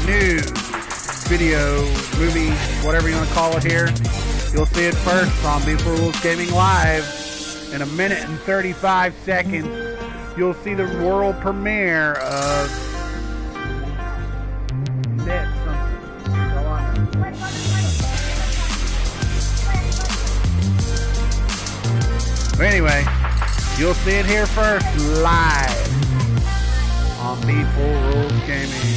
new video, movie, whatever you want to call it here. You'll see it first on B4rulezGaming Live. In a minute and 35 seconds, you'll see the world premiere of But anyway, you'll see it here first, live on B4rulezGaming.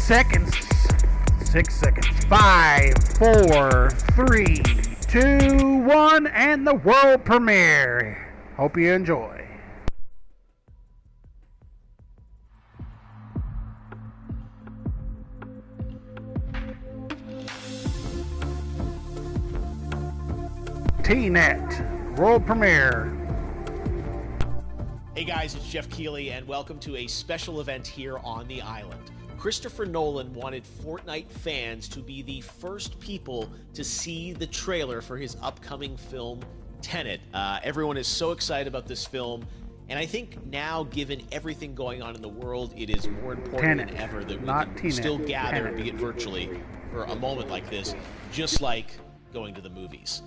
Seconds, 6 seconds, 5, 4, 3, 2, 1, and the world premiere. Hope you enjoy. T-Net, world premiere. Hey guys, it's Jeff Keighley, and welcome to a special event here on the island. Christopher Nolan wanted Fortnite fans to be the first people to see the trailer for his upcoming film, Tenet. Everyone is so excited about this film, and I think now, given everything going on in the world, it is more important than ever that we can still gather, be it virtually, for a moment like this, just like going to the movies.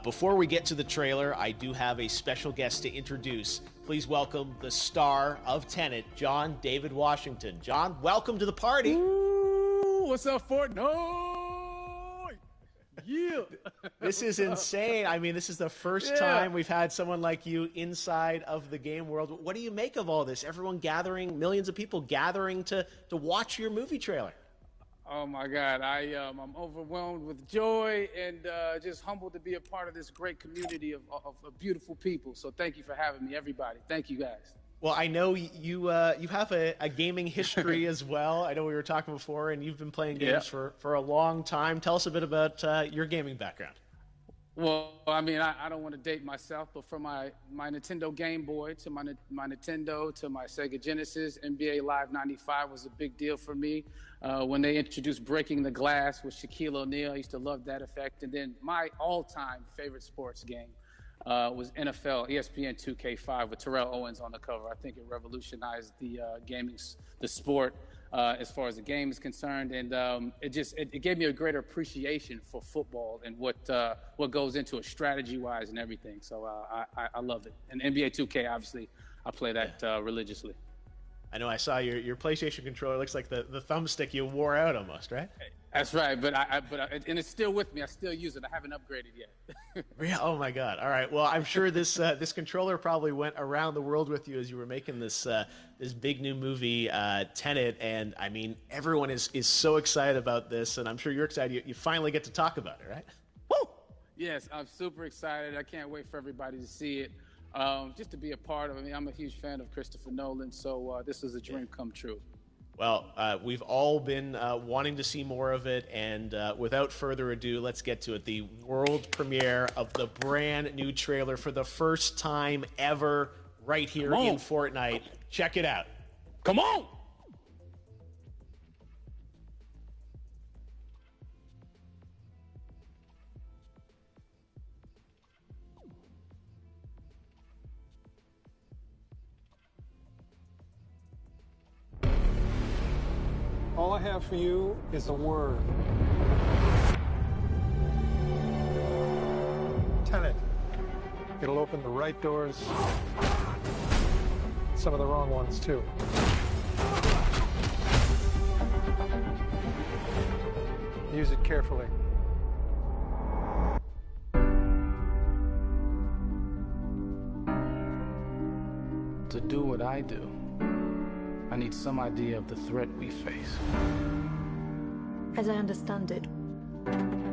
Before we get to the trailer, I do have a special guest to introduce. Please welcome the star of Tenet, John David Washington. John, welcome to the party. Ooh, what's up, Fortnite? Yeah. This is insane. I mean, this is the first time we've had someone like you inside of the game world. What do you make of all this? Everyone gathering, millions of people gathering to watch your movie trailer. Oh my God, I'm overwhelmed with joy and just humbled to be a part of this great community of beautiful people. So thank you for having me, everybody. Thank you, guys. Well, I know you have a gaming history as well. I know we were talking before, and you've been playing games for a long time. Tell us a bit about your gaming background. Well, I mean, I don't want to date myself, but from my Nintendo Game Boy to my Nintendo to my Sega Genesis, NBA Live 95 was a big deal for me. When they introduced Breaking the Glass with Shaquille O'Neal, I used to love that effect. And then my all-time favorite sports game was NFL ESPN 2K5 with Terrell Owens on the cover. I think it revolutionized the the sport as far as the game is concerned, and it gave me a greater appreciation for football and what goes into it strategy-wise and everything. So I love it. And NBA 2K, obviously, I play that religiously. I know I saw your PlayStation controller. Looks like the thumbstick you wore out almost, right? That's right, but and it's still with me. I still use it. I haven't upgraded yet. Yeah. Oh my God. All right. Well, I'm sure this controller probably went around the world with you as you were making this big new movie, Tenet. And I mean, everyone is so excited about this, and I'm sure you're excited. You finally get to talk about it, right? Woo! Yes, I'm super excited. I can't wait for everybody to see it. Just to be a part of it. I mean, I'm a huge fan of Christopher Nolan, so this is a dream come true. Well, we've all been wanting to see more of it, and without further ado, let's get to it. The world premiere of the brand new trailer for the first time ever right here in Fortnite. Check it out. Come on! All I have for you is a word. Tenet. It'll open the right doors, some of the wrong ones too. Use it carefully. To do what I do, I need some idea of the threat we face. As I understand it,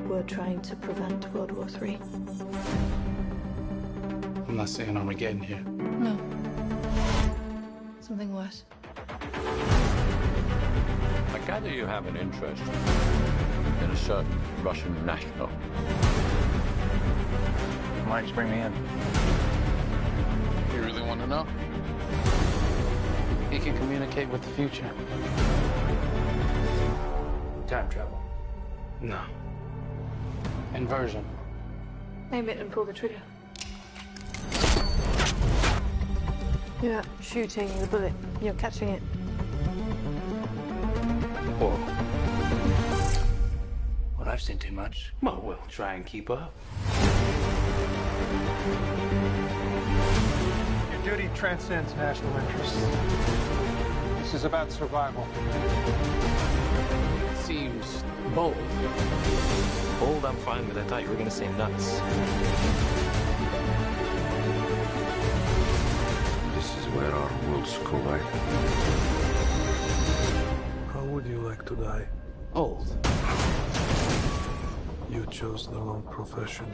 we're trying to prevent World War III. I'm not saying Armageddon here. No. Something worse. I gather you have an interest in a certain Russian national. Why don't you bring me in? You really want to know? He can communicate with the future. Time travel. No. Inversion. Aim it and pull the trigger. You're not shooting the bullet, you're catching it. Whoa. Well, I've seen too much. Well, we'll try and keep up. Your duty transcends national interests. This is about survival. Seems bold. Bold, I'm fine with. I thought you were going to say nuts. This is where our worlds collide. How would you like to die? Old. You chose the wrong profession.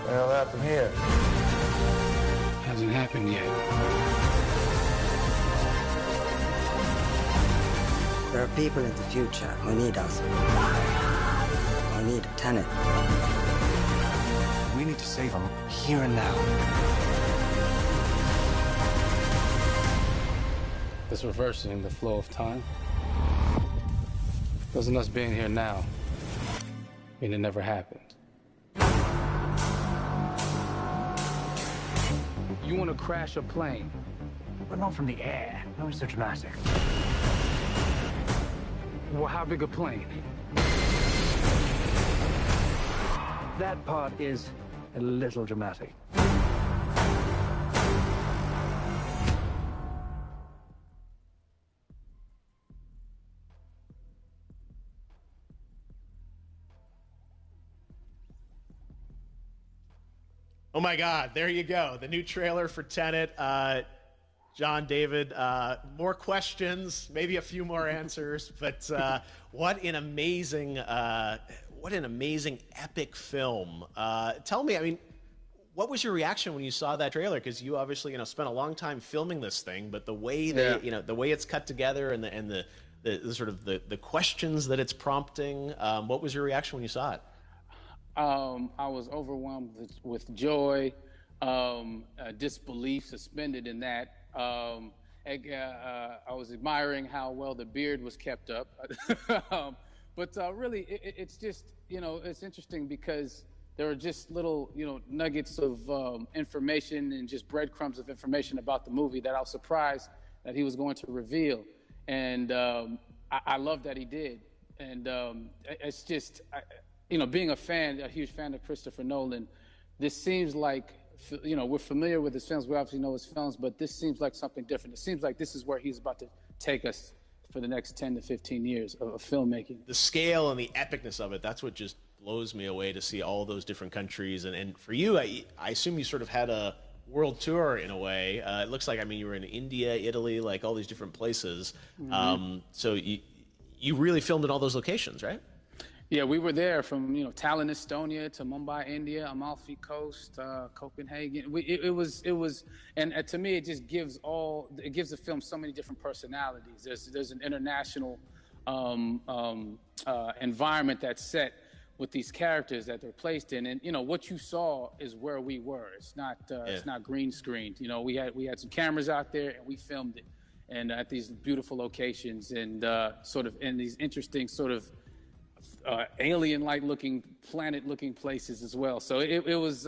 Well, that's from here. Hasn't happened yet. There are people in the future who need us. Who need a tenant. We need to save them here and now. This reversing the flow of time. Doesn't us being here now mean it never happened? You want to crash a plane? But not from the air. No, it's so dramatic. Well, how big a plane? That part is a little dramatic. Oh my God, there you go. The new trailer for Tenet. John, David, more questions, maybe a few more answers, but what an amazing epic film. Tell me, I mean, what was your reaction when you saw that trailer? Because you obviously, spent a long time filming this thing, but the way the way it's cut together and the sort of the questions that it's prompting, what was your reaction when you saw it? I was overwhelmed with joy, disbelief, suspended in that. I was admiring how well the beard was kept up. But really, it's just, it's interesting because there are just little, nuggets of information and just breadcrumbs of information about the movie that I was surprised that he was going to reveal. And I love that he did. And it's just... being a huge fan of Christopher Nolan, this seems like, we're familiar with his films. We obviously know his films, but this seems like something different. It seems like this is where he's about to take us for the next 10 to 15 years of filmmaking. The scale and the epicness of it, that's what just blows me away to see all those different countries. And for you, I assume you sort of had a world tour in a way. It looks like, you were in India, Italy, like all these different places. Mm-hmm. So you really filmed in all those locations, right? Yeah, we were there from Tallinn, Estonia, to Mumbai, India, Amalfi Coast, Copenhagen. It was, and to me, it just gives the film so many different personalities. There's an international environment that's set with these characters that they're placed in, and what you saw is where we were. It's not green screened. We had some cameras out there and we filmed it, and at these beautiful locations and sort of in these interesting sort of alien-like looking, planet-looking places as well. So it was,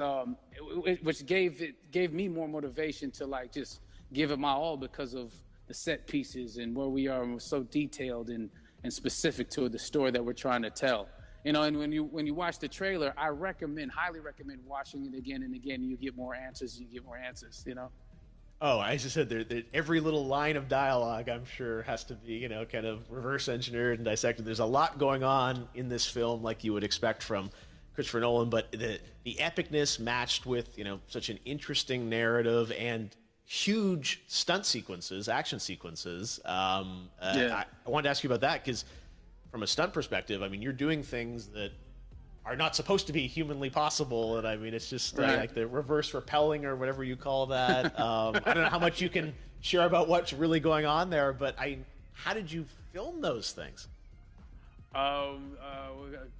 which gave me more motivation to just give it my all because of the set pieces and where we are, and we're so detailed and and specific to the story that we're trying to tell. You know, and when you watch the trailer, I highly recommend watching it again and again. You get more answers. You know. Oh, as I said, every little line of dialogue, I'm sure, has to be, you know, kind of reverse engineered and dissected. There's a lot going on in this film, like you would expect from Christopher Nolan, but the epicness matched with, you know, such an interesting narrative and huge stunt sequences, action sequences. I wanted to ask you about that because, from a stunt perspective, I mean, you're doing things that are not supposed to be humanly possible, and I mean, it's just like the reverse rappelling or whatever you call that. I don't know how much you can share about what's really going on there, but how did you film those things?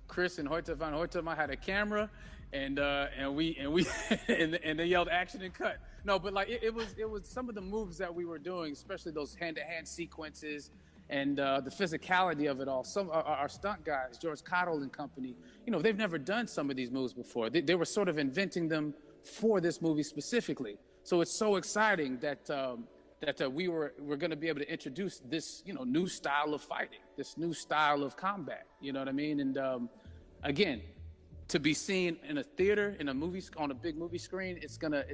Chris and Hoyte van Hoytema had a camera, and they yelled action and cut. No, but like it was some of the moves that we were doing, especially those hand-to-hand sequences. And the physicality of it all. Some our stunt guys, George Cottle and company, you know, they've never done some of these moves before. They were sort of inventing them for this movie specifically. So it's so exciting that we're going to be able to introduce this, you know, new style of fighting, this new style of combat. You know what I mean? And again, to be seen in a theater, in a movie, on a big movie screen, it's gonna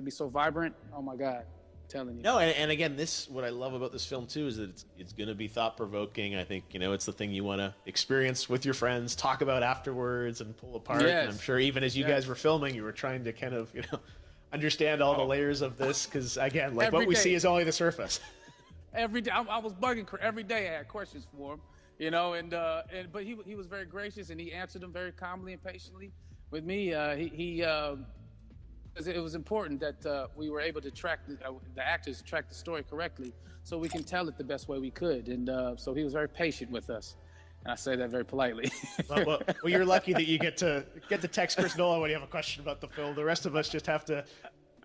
be so vibrant. Oh my God. Telling you. No, and again, what I love about this film too is that it's going to be thought provoking. I think, you know, it's the thing you want to experience with your friends, talk about afterwards, and pull apart. Yes. And I'm sure even as you guys were filming, you were trying to kind of, you know, understand all the layers of this because, again, like what we see is only the surface. Every day, I was bugging every day. I had questions for him, you know, but he was very gracious and he answered them very calmly and patiently. With me, it was important that we were able to track the actors track the story correctly, so we can tell it the best way we could. And so he was very patient with us, and I say that very politely. well, you're lucky that you get to text Chris Nolan when you have a question about the film. The rest of us just have to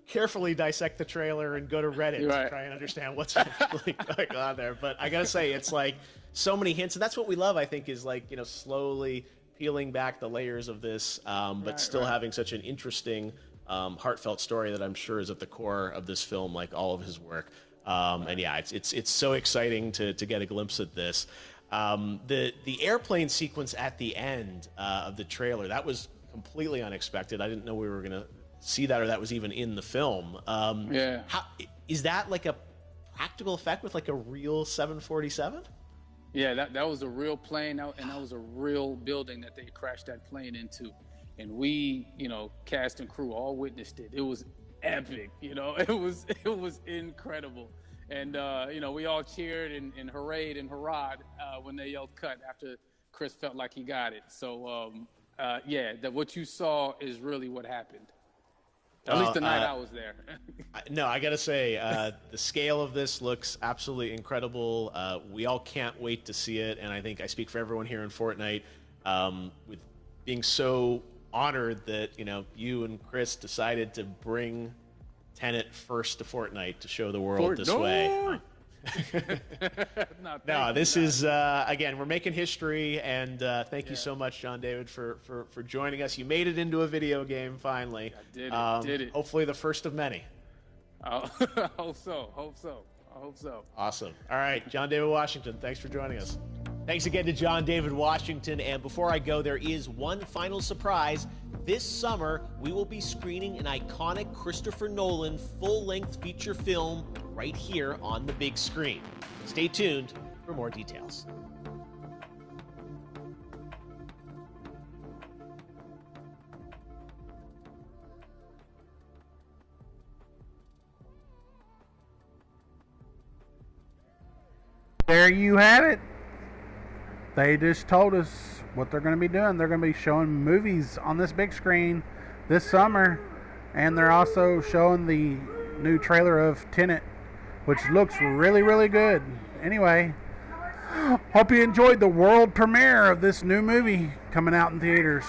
carefully dissect the trailer and go to Reddit to try and understand what's really going on there. But I gotta say, it's like so many hints, and that's what we love. I think is like, you know, slowly peeling back the layers of this, but still having such an interesting. Heartfelt story that I'm sure is at the core of this film, like all of his work. And yeah, it's so exciting to get a glimpse at this. The airplane sequence at the end of the trailer, that was completely unexpected. I didn't know we were going to see that, or that was even in the film. How, is that like a practical effect with like a real 747? Yeah, that was a real plane, and that was a real building that they crashed that plane into. And we, you know, cast and crew all witnessed it. It was epic, you know. It was incredible. And, you know, we all cheered and hurrayed and hurrahed when they yelled cut after Chris felt like he got it. So, what you saw is really what happened. At least the night I was there. No, I got to say, the scale of this looks absolutely incredible. We all can't wait to see it. And I think I speak for everyone here in Fortnite with being so honored that, you know, you and Chris decided to bring Tenet first to Fortnite to show the world this way. No, this is again, we're making history, and thank you so much, John David, for joining us. You made it into a video game finally. I did it. Hopefully the first of many. I hope so. Awesome. All right, John David Washington, thanks for joining us. Thanks again to John David Washington. And before I go, there is one final surprise. This summer, we will be screening an iconic Christopher Nolan full-length feature film right here on the big screen. Stay tuned for more details. There you have it. They just told us what they're going to be doing. They're going to be showing movies on this big screen this summer, and they're also showing the new trailer of Tenet, which looks really, really good. Anyway, hope you enjoyed the world premiere of this new movie coming out in theaters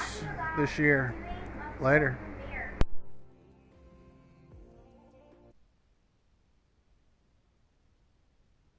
this year. Later.